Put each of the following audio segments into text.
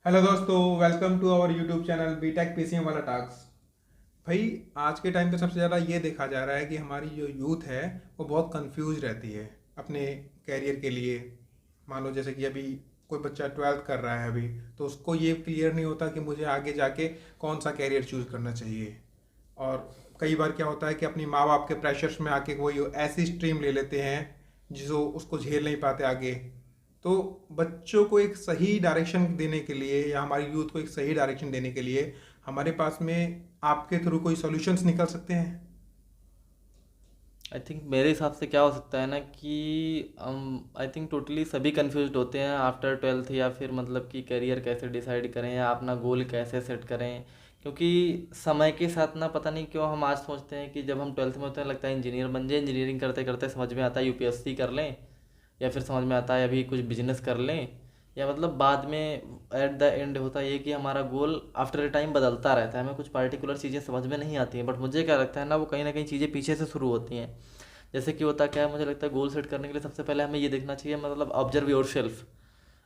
Hello दोस्तों, welcome to our YouTube channel B Tech PCM वाला talks. भाई, आज के टाइम पे सबसे ज़्यादा ये देखा जा रहा है कि हमारी जो यूथ है वो बहुत कंफ्यूज रहती है अपने कैरियर के लिए। मान लो जैसे कि अभी कोई बच्चा 12th कर रहा है अभी, तो उसको ये क्लियर नहीं होता कि मुझे आगे जाके कौन सा कैरियर चूज़ करना चाहिए। और कई बार क्या होता है कि अपनी माँ बाप के प्रेशर्स में आके कोई ऐसी स्ट्रीम ले लेते हैं जिसको उसको झेल नहीं पाते आगे। तो बच्चों को एक सही डायरेक्शन देने के लिए या हमारी यूथ को एक सही डायरेक्शन देने के लिए हमारे पास में आपके थ्रू कोई सॉल्यूशंस निकल सकते हैं। आई थिंक मेरे हिसाब से क्या हो सकता है ना कि आई थिंक टोटली सभी कंफ्यूज्ड होते हैं आफ्टर ट्वेल्थ, या फिर मतलब कि करियर कैसे डिसाइड करें या अपना गोल कैसे सेट करें। क्योंकि समय के साथ ना पता नहीं क्यों हम आज सोचते हैं कि जब हम ट्वेल्थ में होते हैं लगता है इंजीनियर बन जाए, इंजीनियरिंग करते करते समझ में आता है यूपीएससी कर लें, या फिर समझ में आता है अभी कुछ बिजनेस कर लें, या मतलब बाद में एट द एंड होता है ये कि हमारा गोल आफ्टर ए टाइम बदलता रहता है, हमें कुछ पार्टिकुलर चीज़ें समझ में नहीं आती हैं। बट मुझे क्या लगता है ना, वो कहीं ना कहीं चीज़ें पीछे से शुरू होती हैं। जैसे कि होता क्या है, मुझे लगता है गोल सेट करने के लिए सबसे पहले हमें ये देखना चाहिए, मतलब ऑब्जर्व योर सेल्फ।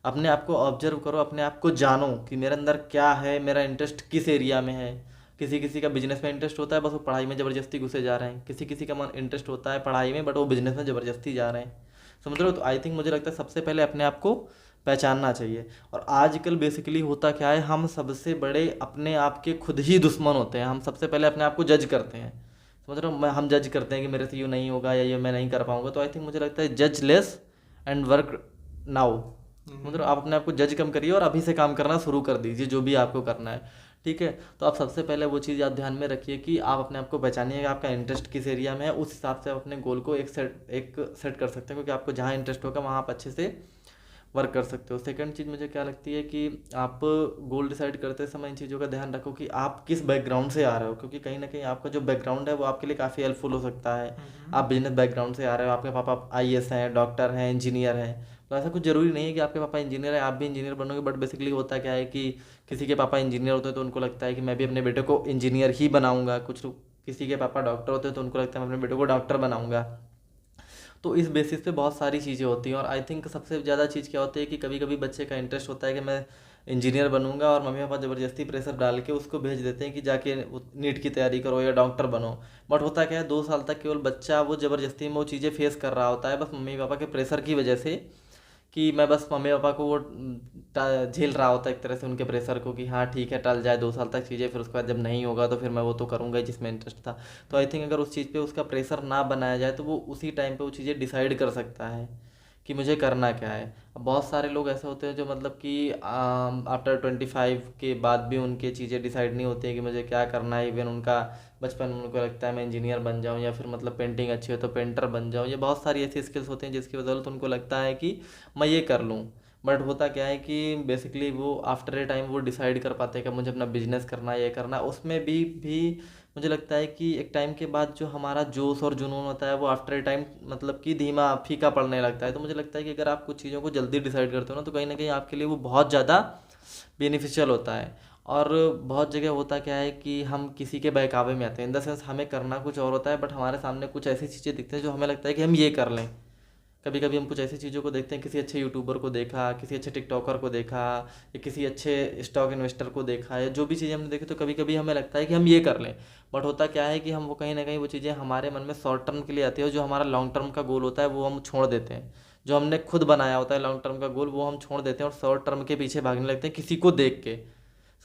अपने आप को ऑब्जर्व करो, अपने आप को जानो कि मेरे अंदर क्या है, मेरा इंटरेस्ट किस एरिया में है। किसी किसी का बिजनेस में इंटरेस्ट होता है, बस वो पढ़ाई में ज़बरदस्ती घुसे जा रहे हैं। किसी किसी का मन इंटरेस्ट होता है पढ़ाई में, बट वो बिजनेस में ज़बरदस्ती जा रहे हैं। समझ रहे हो? तो आई थिंक मुझे लगता है सबसे पहले अपने आप को पहचानना चाहिए। और आजकल बेसिकली होता क्या है, हम सबसे बड़े अपने आप के खुद ही दुश्मन होते हैं। हम सबसे पहले अपने आप को जज करते हैं। समझ रहे हो? हम जज करते हैं कि मेरे से यूँ नहीं होगा या ये मैं नहीं कर पाऊंगा। तो आई थिंक मुझे लगता है जज लेस एंड वर्क नाउ। मतलब हम्म। आप अपने आप को जज कम करिए और अभी से काम करना शुरू कर दीजिए जो भी आपको करना है। ठीक है? तो आप सबसे पहले वो चीज़ आप ध्यान में रखिए कि आप अपने आप को पहचानिए कि आपका इंटरेस्ट किस एरिया में है। उस हिसाब से आप अपने गोल को एक सेट कर सकते हैं, क्योंकि आपको जहाँ इंटरेस्ट होगा वहाँ आप अच्छे से वर्क कर सकते हो। सेकंड चीज़ मुझे क्या लगती है कि आप गोल डिसाइड करते समय इन चीज़ों का ध्यान रखो कि आप किस बैकग्राउंड से आ रहे हो, क्योंकि कहीं ना कहीं आपका जो बैकग्राउंड है वो आपके लिए काफ़ी हेल्पफुल हो सकता है। हम्म। आप बिजनेस बैकग्राउंड से आ रहे हो, आपके पापा आईएएस हैं, डॉक्टर हैं, इंजीनियर हैं। तो ऐसा कुछ ज़रूरी नहीं है कि आपके पापा इंजीनियर है आप भी इंजीनियर बनोगे। बट बेसिकली होता क्या है कि किसी के पापा इंजीनियर होते हैं तो उनको लगता है कि मैं भी अपने बेटे को इंजीनियर ही बनाऊंगा। किसी के पापा डॉक्टर होते हैं तो उनको लगता है मैं अपने बेटे को डॉक्टर बनाऊंगा। तो इस बेसिस पे बहुत सारी चीज़ें होती हैं। और आई थिंक सबसे ज़्यादा चीज़ क्या होती है कि कभी कभी बच्चे का इंटरेस्ट होता है कि मैं इंजीनियर बनूंगा, और मम्मी पापा ज़बरदस्ती प्रेशर डाल के उसको भेज देते हैं कि जाके नीट की तैयारी करो या डॉक्टर बनो। बट होता क्या है, 2 साल तक केवल बच्चा वो ज़बरदस्ती में वो चीज़ें फेस कर रहा होता है, बस मम्मी पापा के प्रेशर की वजह से। कि मैं बस मम्मी पापा को वो झेल रहा होता है एक तरह से उनके प्रेशर को, कि हाँ ठीक है टल जाए 2 साल तक चीज़ें, फिर उसके बाद जब नहीं होगा तो फिर मैं वो तो करूँगा ही जिसमें इंटरेस्ट था। तो आई थिंक अगर उस चीज़ पे उसका प्रेशर ना बनाया जाए तो वो उसी टाइम पे वो चीज़ें डिसाइड कर सकता है कि मुझे करना क्या है। अब बहुत सारे लोग ऐसे होते हैं जो मतलब कि आफ्टर 25 के बाद भी उनके चीज़ें डिसाइड नहीं होती है कि मुझे क्या करना है। इवन उनका बचपन में उनको लगता है मैं इंजीनियर बन जाऊं, या फिर मतलब पेंटिंग अच्छी हो तो पेंटर बन जाऊं। ये बहुत सारी ऐसी स्किल्स होती हैं जिसकी बदौलत उनको लगता है कि मैं ये कर लूँ। बट होता क्या है कि बेसिकली वो आफ्टर ए टाइम वो डिसाइड कर पाते हैं कि मुझे अपना बिजनेस करना है, ये करना है। उसमें भी मुझे लगता है कि एक टाइम के बाद जो हमारा जोश और जुनून होता है वो आफ्टर ए टाइम मतलब कि धीमा फीका पड़ने लगता है। तो मुझे लगता है कि अगर आप कुछ चीज़ों को जल्दी डिसाइड करते हो ना, तो कहीं ना कहीं आपके लिए वो बहुत ज़्यादा बेनिफिशियल होता है। और बहुत जगह होता क्या है कि हम किसी के बहकावे में आते हैं, इन द सेंस हमें करना कुछ और होता है बट हमारे सामने कुछ ऐसी चीज़ें दिखती हैं जो हमें लगता है कि हम ये कर लें। कभी कभी हम कुछ ऐसी चीज़ों को देखते हैं, किसी अच्छे यूट्यूबर को देखा, किसी अच्छे टिकटॉकर को देखा, या किसी अच्छे स्टॉक इन्वेस्टर को देखा, या जो भी चीज़ें हमने देखी, तो कभी कभी हमें लगता है कि हम ये कर लें। बट होता क्या है कि हम वो कहीं ना कहीं वो चीज़ें हमारे मन में शॉर्ट टर्म के लिए आती है, और जो हमारा लॉन्ग टर्म का गोल होता है वो हम छोड़ देते हैं। जो हमने खुद बनाया होता है लॉन्ग टर्म का गोल वो हम छोड़ देते हैं और शॉर्ट टर्म के पीछे भागने लगते हैं किसी को देख के।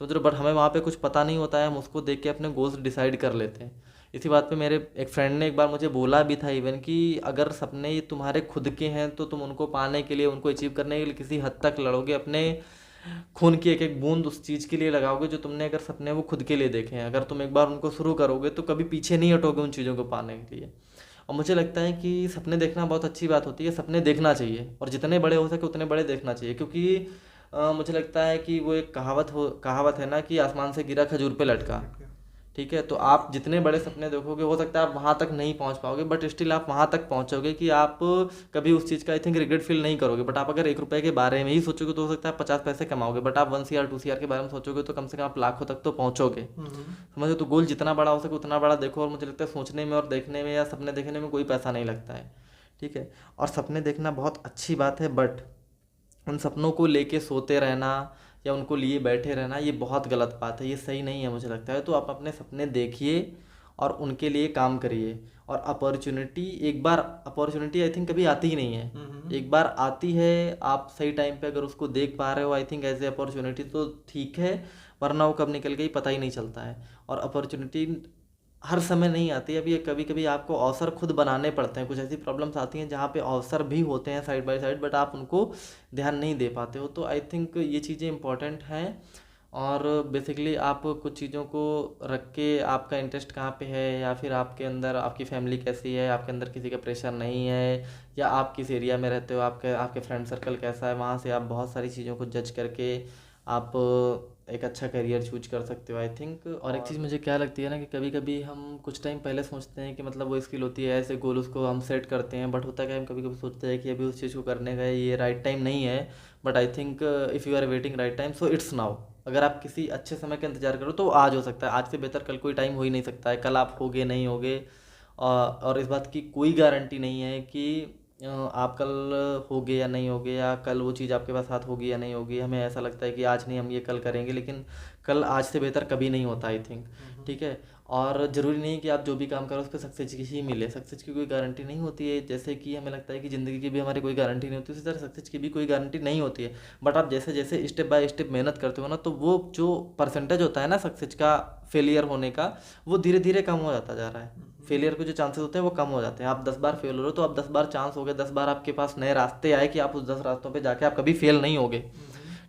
समझ रहे हो? बट हमें वहाँ पे कुछ पता नहीं होता है, हम उसको देख के अपने गोल्स डिसाइड कर लेते हैं। इसी बात पे मेरे एक फ्रेंड ने एक बार मुझे बोला भी था इवन कि अगर सपने ये तुम्हारे खुद के हैं तो तुम उनको पाने के लिए, उनको अचीव करने के लिए किसी हद तक लड़ोगे, अपने खून की एक एक बूंद उस चीज़ के लिए लगाओगे जो तुमने अगर सपने वो खुद के लिए देखे हैं। अगर तुम एक बार उनको शुरू करोगे तो कभी पीछे नहीं हटोगे उन चीज़ों को पाने के लिए। और मुझे लगता है कि सपने देखना बहुत अच्छी बात होती है, सपने देखना चाहिए और जितने बड़े हो सके उतने बड़े देखना चाहिए। क्योंकि मुझे लगता है कि वो एक कहावत है ना कि आसमान से गिरा खजूर पे लटका। ठीक है। ठीक है? तो आप जितने बड़े सपने देखोगे हो सकता है आप वहाँ तक नहीं पहुँच पाओगे, बट स्टिल आप वहाँ तक पहुँचोगे कि आप कभी उस चीज़ का आई थिंक रिग्रेट फील नहीं करोगे। बट आप अगर 1 रुपये के बारे में ही सोचोगे तो हो सकता है आप 50 पैसे कमाओगे, बट आप 1 CR 2 CR के बारे में सोचोगे तो कम से कम आप लाखों तक तो पहुँचोगे। हम्म। समझो? तो गोल जितना बड़ा हो सके उतना बड़ा देखो, और मुझे लगता है सोचने में और देखने में या सपने देखने में कोई पैसा नहीं लगता है। ठीक है? और सपने देखना बहुत अच्छी बात है, बट उन सपनों को लेके सोते रहना, या उनको लिए बैठे रहना, ये बहुत गलत बात है, ये सही नहीं है मुझे लगता है। तो आप अपने सपने देखिए और उनके लिए काम करिए। और अपॉर्चुनिटी, एक बार अपॉर्चुनिटी आई थिंक कभी आती ही नहीं है, एक बार आती है, आप सही टाइम पे अगर उसको देख पा रहे हो I think as a opportunity तो ठीक है, वरना वो कब निकल गई पता ही नहीं चलता है। और अपॉर्चुनिटी हर समय नहीं आती है, अभी कभी कभी आपको अवसर खुद बनाने पड़ते हैं। कुछ ऐसी प्रॉब्लम्स आती हैं जहाँ पे अवसर भी होते हैं साइड बाय साइड, बट आप उनको ध्यान नहीं दे पाते हो। तो आई थिंक ये चीज़ें इंपॉर्टेंट हैं। और बेसिकली आप कुछ चीज़ों को रख के, आपका इंटरेस्ट कहाँ पे है, या फिर आपके अंदर आपकी फैमिली कैसी है, आपके अंदर किसी का प्रेशर नहीं है, या आप किस एरिया में रहते हो, आपके आपके फ्रेंड सर्कल कैसा है, वहाँ से आप बहुत सारी चीज़ों को जज करके आप एक अच्छा करियर चूज कर सकते हो आई थिंक। और एक चीज़ मुझे क्या लगती है ना, कि कभी कभी हम कुछ टाइम पहले सोचते हैं कि मतलब वो स्किल होती है, ऐसे गोल उसको हम सेट करते हैं, बट होता क्या है, हम कभी कभी सोचते हैं कि अभी उस चीज़ को करने का ये राइट टाइम नहीं है। But I think if you are waiting right time so it's now. अगर आप किसी अच्छे समय का इंतजार करो तो आज हो सकता है, आज से बेहतर कल कोई टाइम हो ही नहीं सकता है, कल आप होगे नहीं होगे। और इस बात की कोई गारंटी नहीं है कि आप कल होगे या नहीं होगे, या कल वो चीज़ आपके पास हाथ होगी या नहीं होगी। हमें ऐसा लगता है कि आज नहीं हम ये कल करेंगे, लेकिन कल आज से बेहतर कभी नहीं होता आई थिंक। ठीक है। और ज़रूरी नहीं है कि आप जो भी काम करो उस पर सक्सेस ही मिले, सक्सेस की कोई गारंटी नहीं होती है। जैसे कि हमें लगता है कि ज़िंदगी की भी हमारी कोई गारंटी नहीं होती, उसी तरह सक्सेस की भी कोई गारंटी नहीं होती है। बट आप जैसे जैसे स्टेप बाय स्टेप मेहनत करते हो ना, तो वो जो परसेंटेज होता है ना सक्सेस का, फेलियर होने का, वो धीरे धीरे कम हो जाता जा रहा है। फेलियर के जो चांसेस होते हैं वो कम हो जाते हैं। आप 10 बार फेल हो रहे हो तो आप 10 बार चांस हो गए, 10 बार आपके पास नए रास्ते आए कि आप उस 10 रास्तों पे जाके आप कभी फेल नहीं होगे।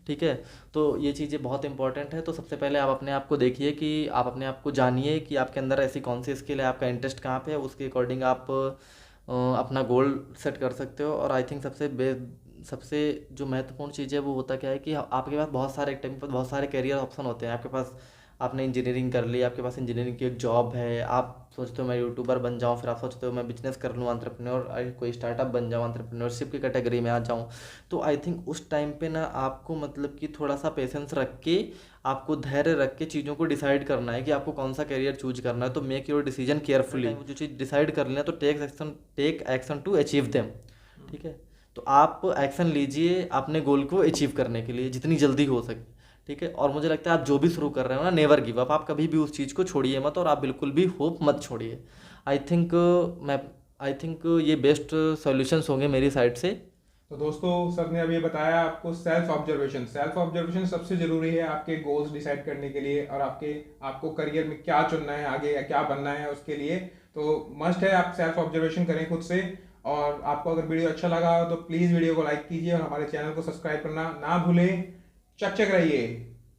ठीक है। तो ये चीज़ें बहुत इंपॉर्टेंट है। तो सबसे पहले आप अपने आप को देखिए, कि आप अपने आप को जानिए कि आपके अंदर ऐसी कौन सी स्किल है, आपका इंटरेस्ट कहाँ पे है, उसके अकॉर्डिंग आप अपना गोल सेट कर सकते हो। और आई थिंक सबसे जो महत्वपूर्ण चीज़ है वो होता क्या है, कि आपके पास बहुत सारे, एक टाइम पर बहुत सारे करियर ऑप्शन होते हैं आपके पास। आपने इंजीनियरिंग कर ली, आपके पास इंजीनियरिंग की एक जॉब है, आप सोचते हो मैं यूट्यूबर बन जाऊँ, फिर आप सोचते हो मैं बिजनेस कर लूँ, एंटरप्रेन्योर, कोई स्टार्टअप बन जाऊँ, एंटरप्रेन्योरशिप की कैटेगरी में आ जाऊँ। तो आई थिंक उस टाइम पे ना आपको मतलब कि थोड़ा सा पेशेंस रख के, आपको धैर्य रख के चीज़ों को डिसाइड करना है कि आपको कौन सा करियर चूज करना है। तो मेक योर डिसीजन केयरफुली। जो चीज़ डिसाइड कर लेना, तो take action to achieve them. ठीक है। तो आप एक्शन लीजिए अपने गोल को अचीव करने के लिए जितनी जल्दी हो सके। ठीक है। और मुझे लगता है आप जो भी शुरू कर रहे हो ना, नेवर गिव अप, आप कभी भी उस चीज़ को छोड़िए मत, और आप बिल्कुल भी होप मत छोड़िए। आई थिंक मैं आई थिंक ये बेस्ट सॉल्यूशंस होंगे मेरी साइड से। तो दोस्तों, सर ने अभी बताया आपको सेल्फ ऑब्जर्वेशन सबसे ज़रूरी है आपके गोल्स डिसाइड करने के लिए, और आपको करियर में क्या चुनना है आगे या क्या बनना है उसके लिए। तो मस्ट है आप सेल्फ ऑब्जर्वेशन करें खुद से। और आपको अगर वीडियो अच्छा लगा हो तो प्लीज़ वीडियो को लाइक कीजिए और हमारे चैनल को सब्सक्राइब करना ना भूलें। चक चक रहिए।